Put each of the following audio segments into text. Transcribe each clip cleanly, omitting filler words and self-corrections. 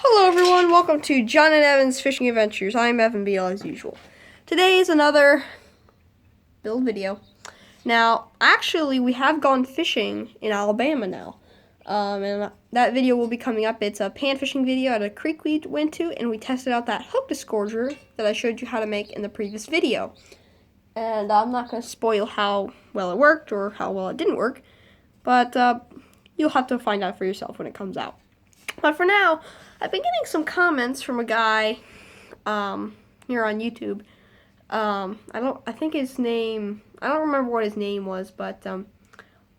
Hello everyone, welcome to John and Evan's Fishing Adventures. I'm Evan Beal as usual. Today is another build video. Now, actually we have gone fishing in Alabama now. And that video will be coming up. It's a pan fishing video at a creek we went to, and we tested out that hook disgorger that I showed you how to make in the previous video. And I'm not going to spoil how well it worked or how well it didn't work, but you'll have to find out for yourself when it comes out. But for now, I've been getting some comments from a guy here on YouTube. I think his name, I don't remember what his name was, but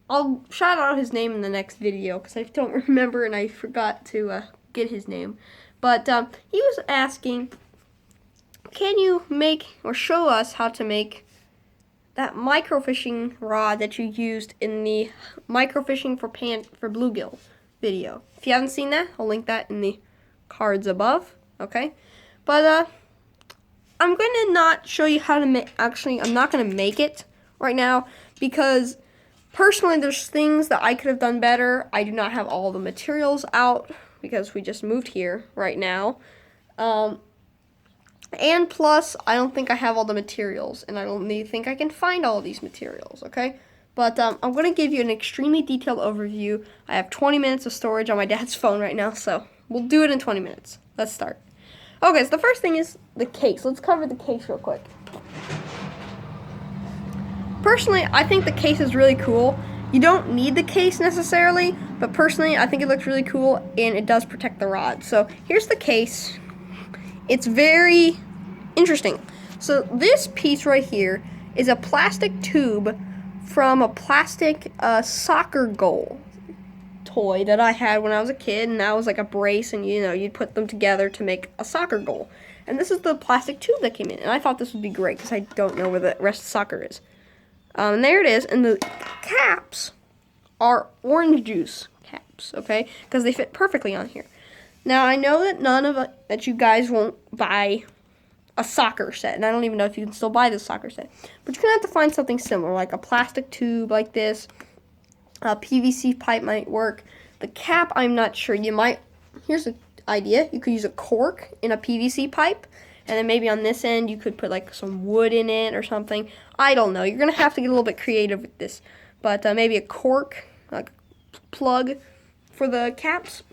I'll shout out his name in the next video because I don't remember and I forgot to get his name. But he was asking, can you make or show us how to make that microfishing rod that you used in the microfishing for bluegill video? If you haven't seen that, I'll link that in the cards above, okay? But I'm going to not show you how to make, actually, I'm not going to make it right now because personally there's things that I could have done better. I do not have all the materials out because we just moved here right now. And plus, I don't think I have all the materials, and I don't think I can find all of these materials, okay? But I'm going to give you an extremely detailed overview. I have 20 minutes of storage on my dad's phone right now, so we'll do it in 20 minutes. Let's start. Okay, so the first thing is the case. Let's cover the case real quick. Personally, I think the case is really cool. You don't need the case necessarily, but personally, I think it looks really cool, and it does protect the rod. So here's the case. It's very interesting. So this piece right here is a plastic tube from a plastic soccer goal toy that I had when I was a kid, and that was like a brace, and you'd put them together to make a soccer goal. And this is the plastic tube that came in, and I thought this would be great because I don't know where the rest of the soccer is. And there it is, and the caps are orange juice caps, okay, because they fit perfectly on here. Now, I know that you guys won't buy a soccer set, and I don't even know if you can still buy this soccer set, but you're going to have to find something similar, like a plastic tube like this. A PVC pipe might work. The cap, I'm not sure. Here's an idea. You could use a cork in a PVC pipe, and then maybe on this end you could put like some wood in it or something. I don't know. You're going to have to get a little bit creative with this, but maybe a cork, like plug for the caps.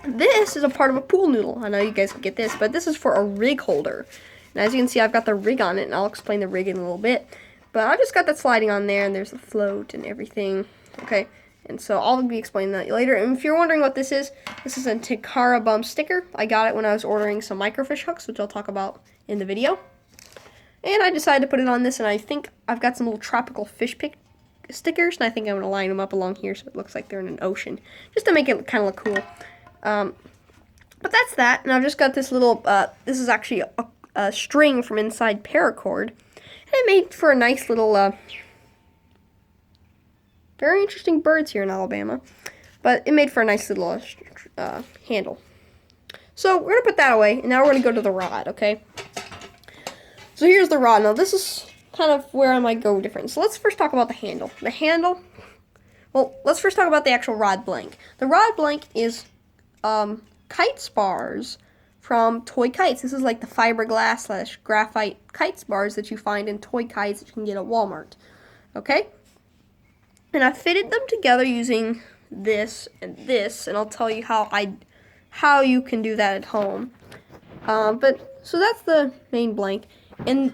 This is a part of a pool noodle. I know you guys can get this, but this is for a rig holder. And as you can see, I've got the rig on it, and I'll explain the rig in a little bit. But I just got that sliding on there, and there's the float and everything. Okay, and so I'll be explaining that later. And if you're wondering what this is a Takara bum sticker. I got it when I was ordering some microfish hooks, which I'll talk about in the video. And I decided to put it on this, and I think I've got some little tropical fish pick stickers, and I think I'm going to line them up along here so it looks like they're in an ocean, just to make it kind of look cool. But that's that, and I've just got this little, this is actually a string from inside paracord, and it made for a nice little, very interesting birds here in Alabama, but it made for a nice little handle. So we're going to put that away, and now we're going to go to the rod, okay? So here's the rod. Now this is kind of where I might go different. So let's first talk about the handle. Well, let's first talk about the actual rod blank. The rod blank is kite spars from Toy Kites. This is like the fiberglass / graphite kite spars that you find in toy kites that you can get at Walmart. Okay? And I fitted them together using this, and I'll tell you how you can do that at home. But so that's the main blank, and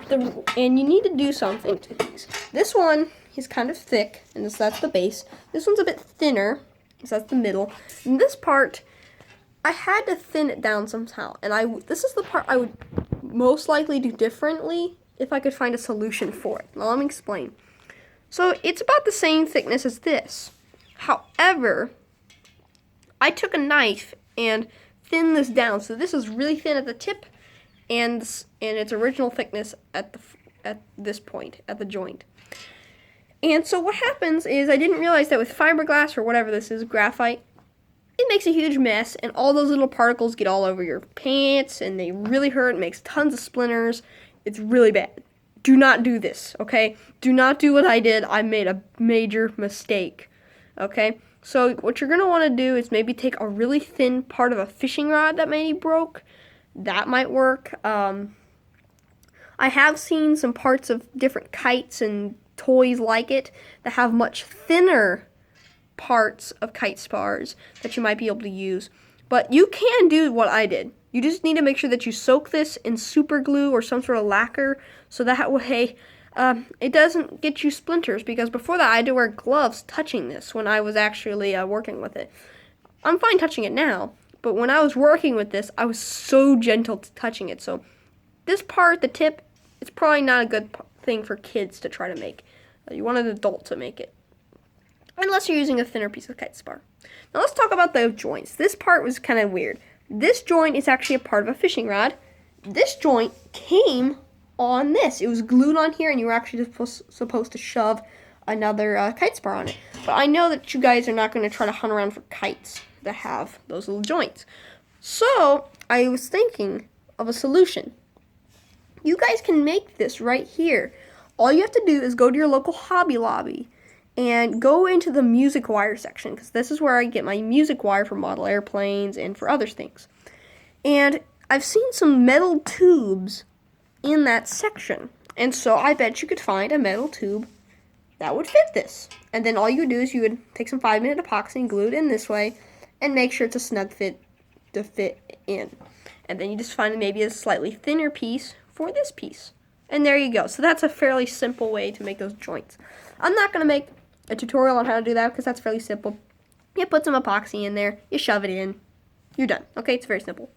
you need to do something to these. This one is kind of thick, and that's the base. This one's a bit thinner, so that's the middle. And this part, I had to thin it down somehow, and this is the part I would most likely do differently if I could find a solution for it. Now let me explain. So it's about the same thickness as this. However, I took a knife and thinned this down, so this is really thin at the tip, and its original thickness at this point, at the joint. And so what happens is I didn't realize that with fiberglass or whatever this is, graphite, it makes a huge mess, and all those little particles get all over your pants, and they really hurt. It makes tons of splinters. It's really bad. Do not do this, okay? Do not do what I did. I made a major mistake, okay? So what you're going to want to do is maybe take a really thin part of a fishing rod that maybe broke. That might work. I have seen some parts of different kites and toys like it that have much thinner parts of kite spars that you might be able to use. But you can do what I did. You just need to make sure that you soak this in super glue or some sort of lacquer so that way it doesn't get you splinters, because before that I had to wear gloves touching this when I was actually working with it. I'm fine touching it now, but when I was working with this, I was so gentle to touching it. So this part, the tip, it's probably not a good thing for kids to try to make. You want an adult to make it, unless you're using a thinner piece of kite spar. Now let's talk about the joints. This part was kind of weird. This joint is actually a part of a fishing rod. This joint came on this. It was glued on here, and you were actually supposed to shove another kite spar on it. But I know that you guys are not going to try to hunt around for kites that have those little joints. So I was thinking of a solution. You guys can make this right here. All you have to do is go to your local Hobby Lobby and go into the music wire section, because this is where I get my music wire for model airplanes and for other things. And I've seen some metal tubes in that section, and so I bet you could find a metal tube that would fit this. And then all you would do is you would take some 5-minute epoxy and glue it in this way and make sure it's a snug fit to fit in. And then you just find maybe a slightly thinner piece for this piece. And there you go. So that's a fairly simple way to make those joints. I'm not going to make a tutorial on how to do that because that's fairly simple. You put some epoxy in there, you shove it in, you're done. Okay, it's very simple.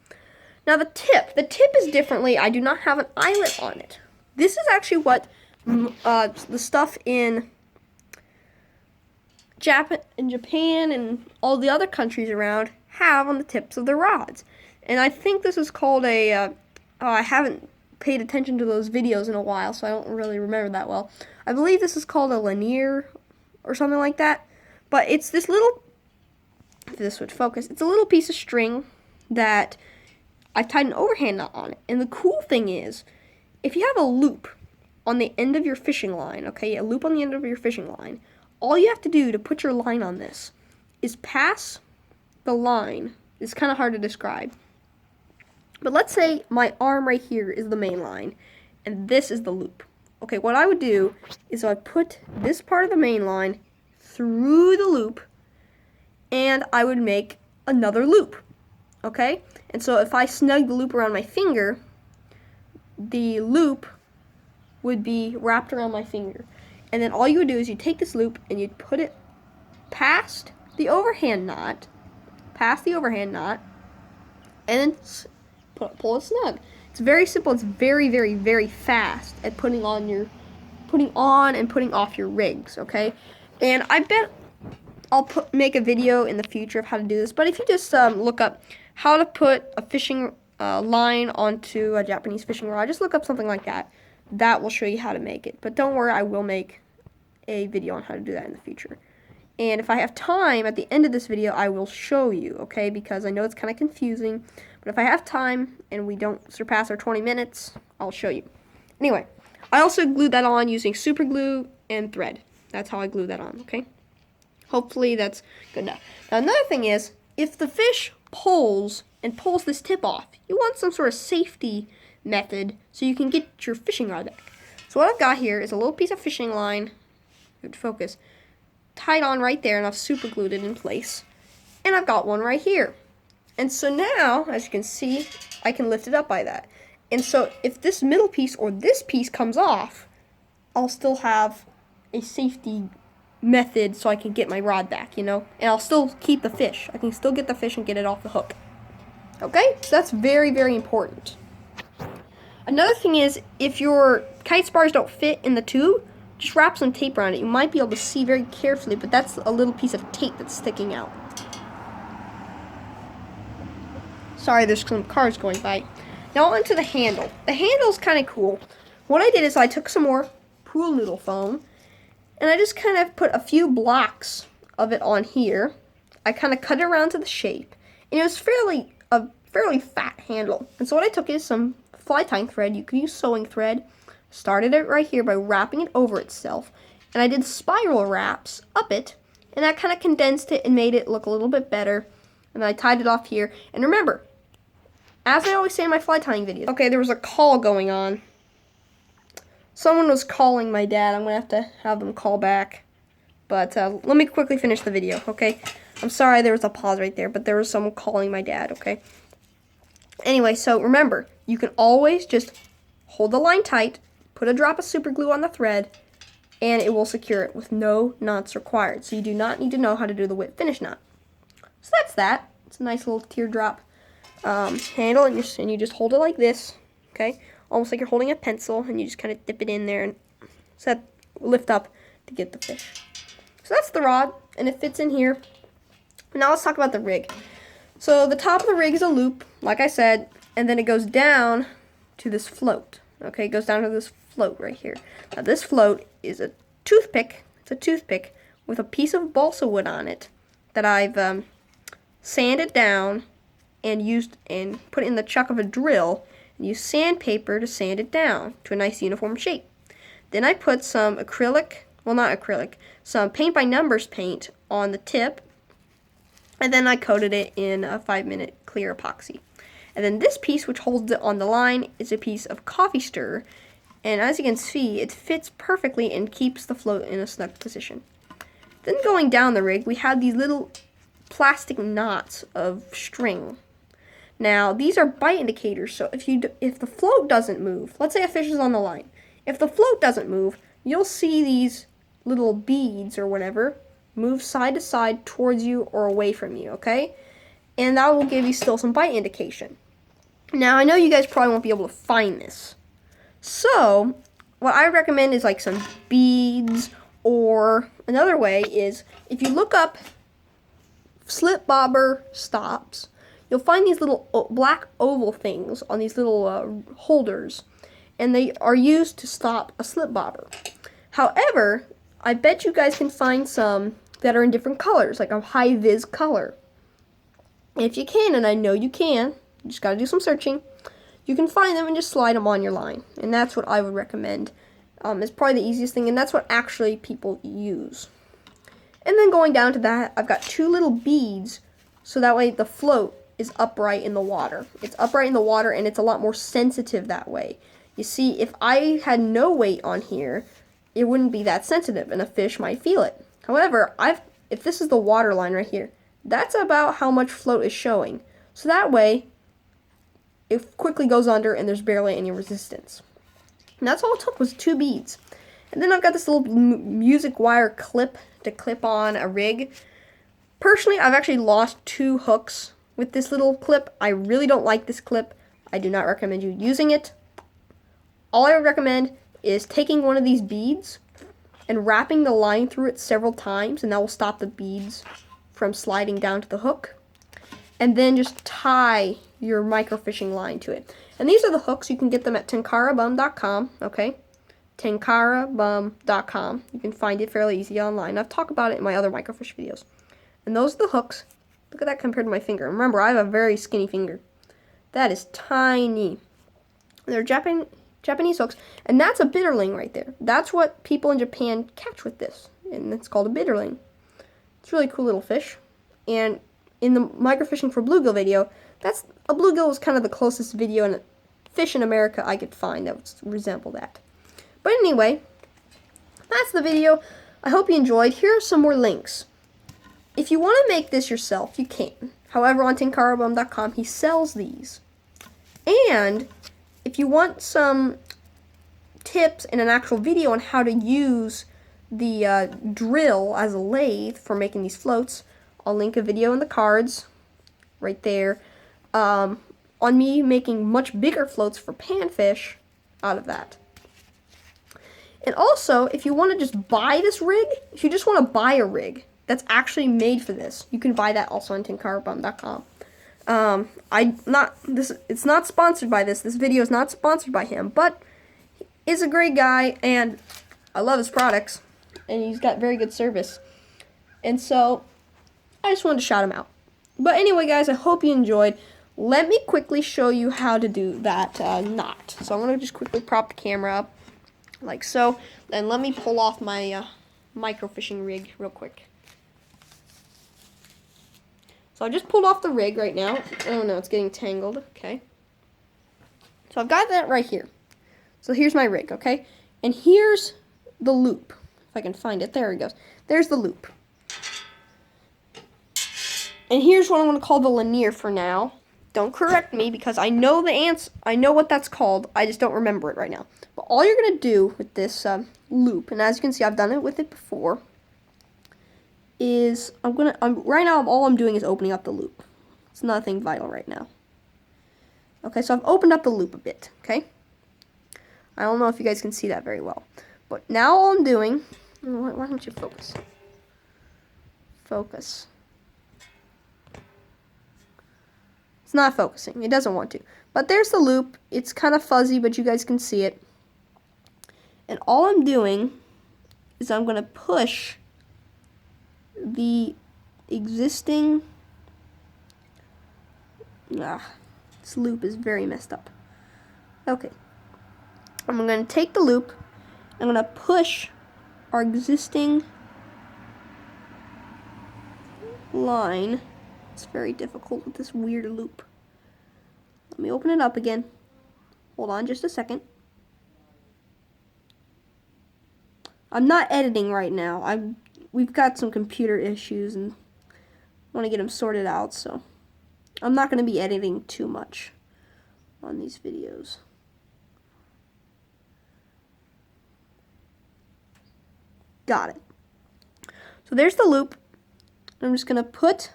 Now the tip is differently. I do not have an eyelet on it. This is actually what the stuff in Japan and all the other countries around have on the tips of their rods. And I think this is called a, I haven't paid attention to those videos in a while, so I don't really remember that well. I believe this is called a lanier or something like that. But it's this little, if this would focus, it's a little piece of string that I've tied an overhand knot on it. And the cool thing is, if you have a loop on the end of your fishing line, okay, a loop on the end of your fishing line, all you have to do to put your line on this is pass the line. It's kind of hard to describe. But let's say my arm right here is the main line, and this is the loop. Okay, what I would do is I put this part of the main line through the loop, and I would make another loop. Okay? And so if I snug the loop around my finger, the loop would be wrapped around my finger. And then all you would do is you take this loop and you'd put it past the overhand knot, and then pull it snug. It's very simple. It's very, very, very fast at putting on and putting off your rigs, okay? And I bet I'll make a video in the future of how to do this. But if you just look up how to put a fishing line onto a Japanese fishing rod, just look up something like that. That will show you how to make it. But don't worry, I will make a video on how to do that in the future. And if I have time at the end of this video, I will show you, okay? Because I know it's kind of confusing. But if I have time and we don't surpass our 20 minutes, I'll show you. Anyway, I also glued that on using super glue and thread. That's how I glue that on, okay? Hopefully that's good enough. Now another thing is, if the fish pulls this tip off, you want some sort of safety method so you can get your fishing rod back. So what I've got here is a little piece of fishing line, focus, tied on right there, and I've super glued it in place. And I've got one right here. And so now, as you can see, I can lift it up by that. And so if this middle piece or this piece comes off, I'll still have a safety method so I can get my rod back, you know? And I'll still keep the fish. I can still get the fish and get it off the hook. Okay? So that's very, very important. Another thing is, if your kite spars don't fit in the tube, just wrap some tape around it. You might be able to see very carefully, but that's a little piece of tape that's sticking out. Sorry, there's some cars going by. Now onto the handle. The handle's kind of cool. What I did is I took some more pool noodle foam, and I just kind of put a few blocks of it on here. I kind of cut it around to the shape, and it was a fairly fat handle. And so what I took is some fly tying thread. You could use sewing thread. Started it right here by wrapping it over itself, and I did spiral wraps up it And that kind of condensed it and made it look a little bit better. And then I tied it off here. And remember, as I always say in my fly tying videos, okay, there was a call going on. Someone was calling my dad. I'm going to have them call back. But let me quickly finish the video, okay? I'm sorry there was a pause right there, but there was someone calling my dad, okay? Anyway, so remember, you can always just hold the line tight, put a drop of super glue on the thread, and it will secure it with no knots required. So you do not need to know how to do the whip finish knot. So that's that. It's a nice little teardrop handle, and you just hold it like this, okay? Almost like you're holding a pencil, and you just kind of dip it in there and lift up to get the fish. So that's the rod, and it fits in here. Now let's talk about the rig. So the top of the rig is a loop, like I said, and then it goes down to this float. Okay, it goes down to this float right here. Now this float is a toothpick. It's a toothpick with a piece of balsa wood on it that I've sanded down and used and put in the chuck of a drill and used sandpaper to sand it down to a nice uniform shape. Then I put some some paint by numbers paint on the tip, and then I coated it in a 5-minute clear epoxy. And then this piece, which holds it on the line, is a piece of coffee stir, and as you can see, it fits perfectly and keeps the float in a snug position. Then going down the rig, we have these little plastic knots of string. Now, these are bite indicators, so if the float doesn't move, let's say a fish is on the line, if the float doesn't move, you'll see these little beads or whatever move side to side towards you or away from you, okay? And that will give you still some bite indication. Now, I know you guys probably won't be able to find this. So, what I recommend is like some beads, or another way is if you look up slip bobber stops, you'll find these little black oval things on these little holders, and they are used to stop a slip bobber. However, I bet you guys can find some that are in different colors, like a high vis color. If you can, and I know you can, you just gotta do some searching, you can find them and just slide them on your line. And that's what I would recommend. It's probably the easiest thing, and that's what actually people use. And then going down to that, I've got 2 little beads, so that way the float is upright in the water. It's upright in the water, and it's a lot more sensitive that way. You see, if I had no weight on here, it wouldn't be that sensitive, and a fish might feel it. However, if this is the water line right here, that's about how much float is showing. So that way, it quickly goes under and there's barely any resistance. And that's all it took was 2 beads. And then I've got this little music wire clip to clip on a rig. Personally, I've actually lost 2 hooks with this little clip. I really don't like this clip. I do not recommend you using it. All I would recommend is taking one of these beads and wrapping the line through it several times, and that will stop the beads from sliding down to the hook. And then just tie your microfishing line to it. And these are the hooks. You can get them at tenkarabum.com, okay? tenkarabum.com. You can find it fairly easy online. I've talked about it in my other microfish videos. And those are the hooks. Look at that compared to my finger. Remember, I have a very skinny finger. That is tiny. They're Japanese hooks, and that's a bitterling right there. That's what people in Japan catch with this, and it's called a bitterling. It's a really cool little fish. And in the microfishing for bluegill video, a bluegill was kind of the closest video and fish in America I could find that would resemble that. But anyway, that's the video. I hope you enjoyed. Here are some more links. If you want to make this yourself, you can. However, on tenkarabum.com, he sells these. And if you want some tips and an actual video on how to use the drill as a lathe for making these floats, I'll link a video in the cards right there on me making much bigger floats for panfish out of that. And also, if you want to just buy this rig, if you just want to buy a rig that's actually made for this, you can buy that also on tenkarabum.com. It's not sponsored by this. This video is not sponsored by him, but he's a great guy, and I love his products, and he's got very good service. And so, I just wanted to shout him out. But anyway, guys, I hope you enjoyed. Let me quickly show you how to do that knot. So I'm going to just quickly prop the camera up, like so. Then let me pull off my microfishing rig real quick. So I just pulled off the rig right now. Oh no, it's getting tangled. Okay. So I've got that right here. So here's my rig, okay? And here's the loop. If I can find it. There it goes. There's the loop. And here's what I'm going to call the linear for now. Don't correct me because I know the answer. I know what that's called. I just don't remember it right now. But all you're going to do with this loop, and as you can see, I've done it with it before, is right now all I'm doing is opening up the loop. It's nothing vital right now. Okay, so I've opened up the loop a bit, okay? I don't know if you guys can see that very well. But now all I'm doing, why don't you focus? Focus. It's not focusing. It doesn't want to. But there's the loop. It's kind of fuzzy, but you guys can see it. And all I'm doing is I'm going to push the existing... this loop is very messed up. Okay. I'm going to take the loop. I'm going to push our existing line. It's very difficult with this weird loop. Let me open it up again. Hold on just a second. I'm not editing right now. We've got some computer issues and want to get them sorted out, so I'm not going to be editing too much on these videos. Got it. So there's the loop. I'm just going to put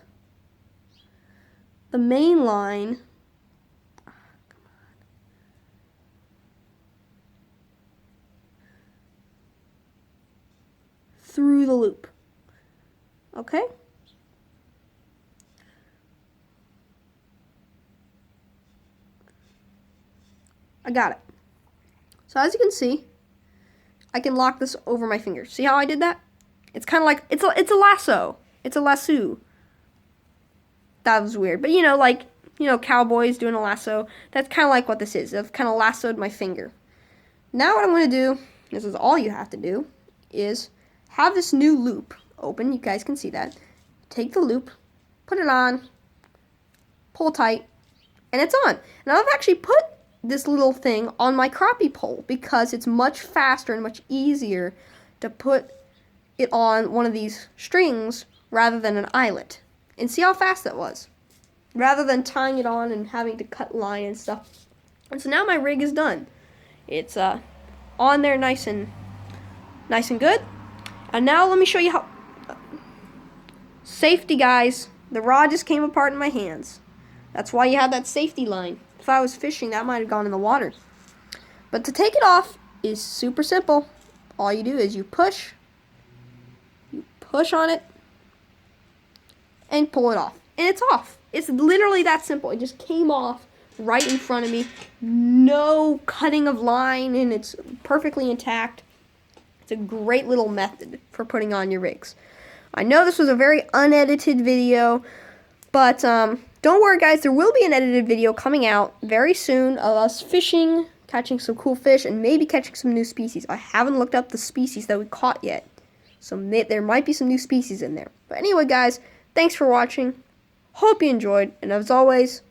the main line through the loop. Okay? I got it. So as you can see, I can lock this over my finger. See how I did that? It's kind of like, it's a lasso. It's a lasso. That was weird. But like, cowboys doing a lasso. That's kind of like what this is. I've kind of lassoed my finger. Now what I'm going to do, this is all you have to do, is have this new loop open. You guys can see that. Take the loop, put it on, pull tight, and it's on. Now I've actually put this little thing on my crappie pole because it's much faster and much easier to put it on one of these strings rather than an eyelet. And see how fast that was, rather than tying it on and having to cut line and stuff. And so now my rig is done. It's on there nice and good. And now let me show you how. Safety, guys. The rod just came apart in my hands. That's why you have that safety line. If I was fishing, that might have gone in the water. But to take it off is super simple. All you do is you push on it, and pull it off. And it's off. It's literally that simple. It just came off right in front of me. No cutting of line, and it's perfectly intact. It's a great little method for putting on your rigs. I know this was a very unedited video, but don't worry, guys. There will be an edited video coming out very soon of us fishing, catching some cool fish, and maybe catching some new species. I haven't looked up the species that we caught yet, so there might be some new species in there. But anyway, guys, thanks for watching. Hope you enjoyed, and as always,